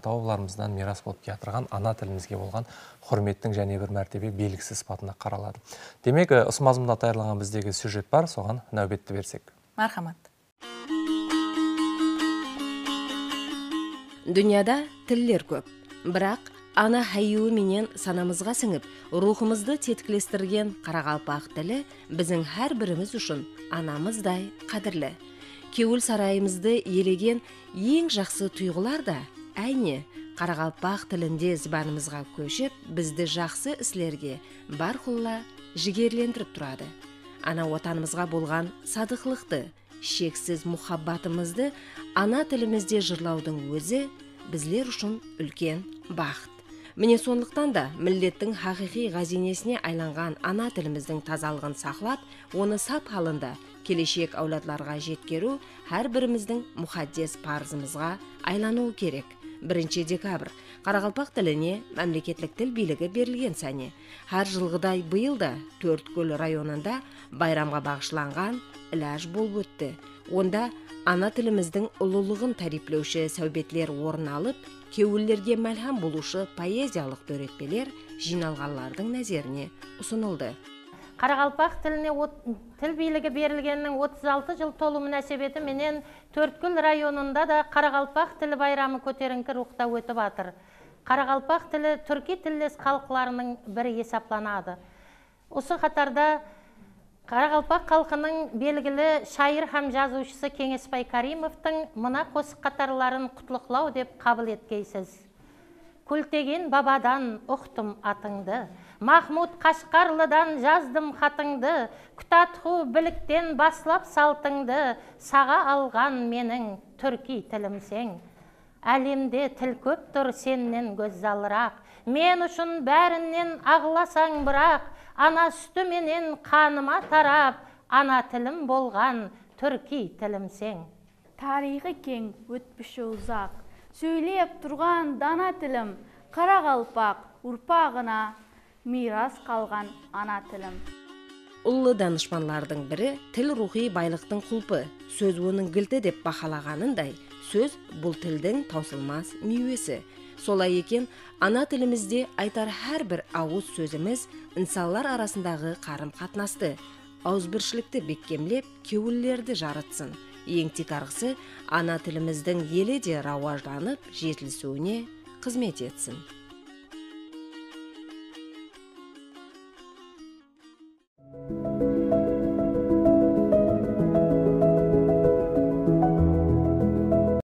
ата-бабаларымыздан мирас болып келатырған ана тілімізге болған құрметтің және бір мәртебе белгісі сипатында қаралады. Демек, осы мазмұнда даярланған біздегі сюжет бар, соған нәубетті берсек. Мархамат. Дүнияда тілдер көп, бірақ ана хайуы менен санамызға сіңіп, рухымызды теткілестірген қарақалпақ тілі біздің әр біріміз үшін анамыздай қадірлі. Кеуіл сарайымызды елеген ең жақсы тұйғылар да, әйне, қарақалпақ тілінде зібанымызға көшіп, бізді жақсы іслерге бар құлла жігерлендіріп тұрады. Ана отанымызға болған садықлықты, шексіз мұхаббатымызды ана тілімізде жырлаудың өзі біздер үшін үлкен бақыт. Міне сондықтан да миллеттің хақиқи ғазинесіне айланған ана тіліміздің тазалығын сақлап, оны сап халында келешек ауладларға жеткеру әр біріміздің мұхаддес парызымызға айлануы керек. 1 декабрь қарақалпақ тіліне мемлекеттік тіл билігі берілген сәне. Әр жылғыдай биыл да Төрткөл районында байрамға бағышланған ілаж болып өтті. Онда ана тіліміздің ұлылығын тәріплеуші сәубетлер орын алып, кеуіллерге мәлхам болушы поэзиялық дөретпелер жиналғанлардың нәзеріне ұсынылды. Қарақалпақ тіліне тіл билігі берілгеннің 36 жыл толу мүнәсебеті менен Төрткөл районында да Қарақалпақ тілі байрамы көтеріңкі рухта өтіп атыр. Қарақалпақ тілі түрки тілдес халықларының бірі есапланады. Осы қатарда Қарақалпақ халқының белгілі шайыр һәм жазушысы Кеңесбай Каримовтың мына қосық қатарларын құтлықлау деп қабыл еткейсіз. Күлтеген бабадан ұқтым атыңды, Махмуд Қашқарлыдан жаздым хатыңды, Күтатху біліктен баслап салтыңды, Саға алған менің түрки тілімсең. Әлемде тіл көп тұр сеннен көз залырақ, Мен үшін бәрінен ағыласаң бірақ, Ана сүті менен қаныма тарап, Ана тілім болған түрки тілімсең. Тарихы кең, өтпіші ұзақ, сөйлеп тұрған дана тілім, қарақалпақ ұрпағына мирас қалған ана тілім. Ұлы данышманлардың бірі тіл рухи байлықтың құлпы, сөз оның кілті деп бақалағанындай, сөз бұл тілдің таусылмас мүйесі. Солай екен, ана тілімізде айтар әр бір ауыз сөзіміз инсанлар арасындағы қарым қатынасты, ауызбіршілікті беккемлеп, кеуіллерді жарытсын. Ең текарғысы ана тіліміздің елі де рауажданып, жетілісуіне қызмет етсін.